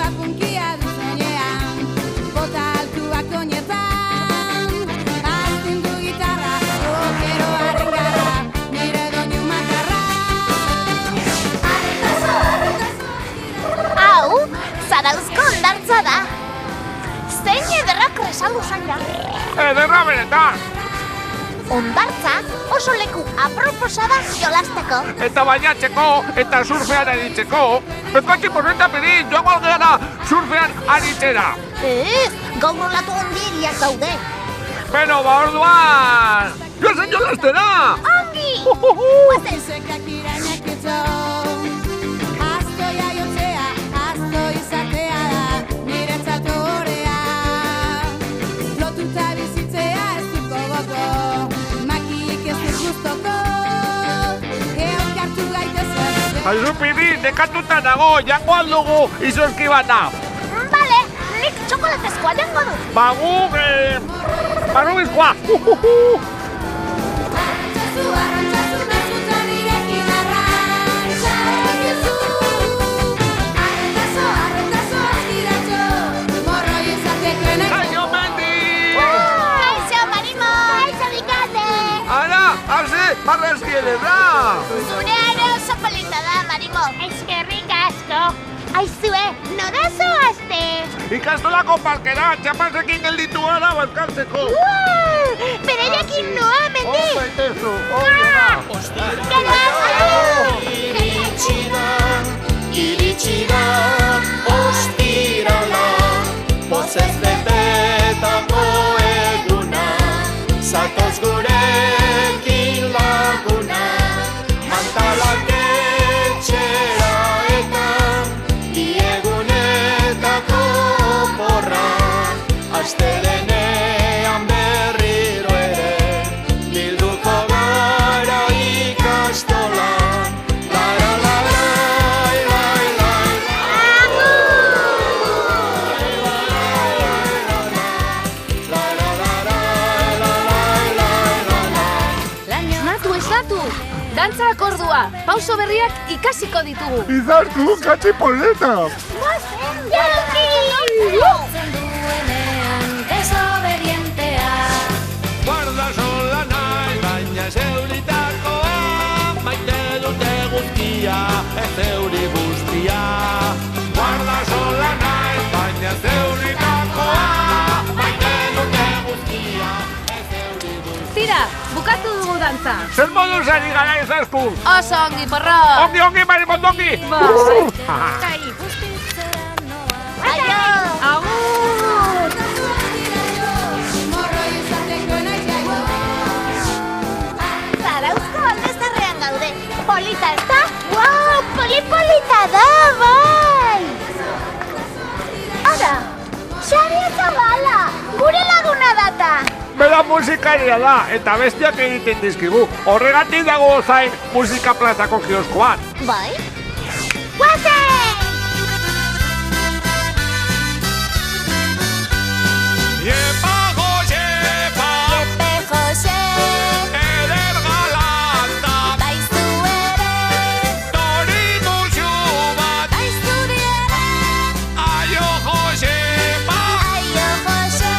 bat punkia du soinean, bota altuak oinetan, astindu gitarra, rokeroaren garra, nire doinu makarra. Hau, Zarauzko hondartza da. Zein ederrak resaldu zaila. Ederra benetan! Hondartza oso leku aproposa da jolasteko. Eta bainatzeko, eta surfean aritzeko. Bezpatxi porreta pedin, joango algeara surfean aritzera. Ez, gaur olatu ondiriak daude. Beno, ba orduan! Joazen jolastera! Ongi! Guazen! Sekak irainak eto, asto jaiotzea, asto izatea da, niretzat ohorea. Lotuta bizitzea ez dut gogoko, makik ez dut gustoko, euskartu gaitezen. Aizu pidi, nekatuta nago, jango aldugu izozki bata. Bale, nik txokolatezkoa jango dut. Baguk, barrubizkoa! Arrantzazu, mezutan irekin arrantza egiezu. Arrantzazo, askiratxo, morro izateko nahi. Kaixo, Mendi! Kaixo, Marimo! Kaixo, Bikate! Ara, hase, barrazkiele da! Zure ere oso polita da, Marimo. Eskerrik asko. Aizue, nola zoazte? Ikastolako parkera, txapazekin gelditu gara bazkaltzeko. Bereiakin noa, Mendi! Zaitezu, hori da! Iritsi da, ostirala, pozez betetako eguna, zatoz gurekin laguna, mantalak etxera eta diegunetako porra, astelenean berriro ere, bilduko gara ikastolan, lara lara, lai lai. Esnatu, esnatu! Dantzak ordua, pauso berriak ikasiko ditugu. Izartu, katxi poleta! Guarda sola nahi, baina ez euritakoa, maite dute guztia, ez euri guztia. Guarda sola nahi, baina ez euritakoa, maite dute guztia, ez euri guztia. Tira, bukatu dugu dantza. Zer moduz ari gara izazku? Oso ongi, porro! Ongi, ongi, marikondongi! Bai. Aio! Agur! Morro izateko nahi jaio. Zarauzko aldezarrean gaude. Polita ez da? Wow, polita da, bai! Ara, Xaria Zabala, gure laguna data. Bera musikaria da, eta bestiak egiten dizkigu. Horregatik dago zain musika plazako kioskoan. Bai? Guazen! Iepa, Josepa, Epe Jose, eder galanta, baizu ere, toritu xubat, baizu diere, aio Josepa, aio Jose,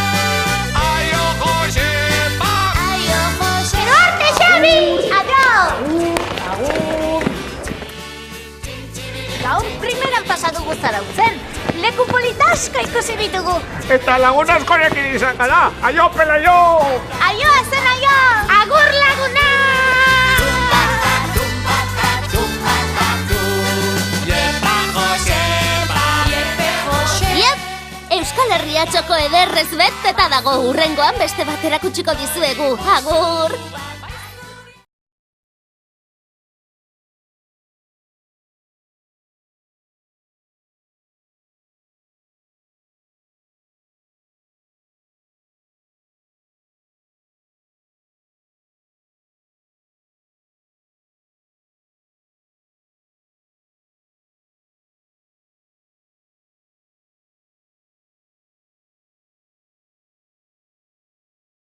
aio Josepa. aio Jose. Gero arte, Xabi! Adio! Gaur primeran pasatugu Zarautzen. Leku polita asko ikusi ditugu. Eta lagun askorekin izan gara, aio pelaio! Aio, azen aio! Agur laguna! Iepa Josepa, Iep, Euskal Herria txoko ederrez beteta dago. Hurrengoan beste bat erakutsiko dizuegu. Agur!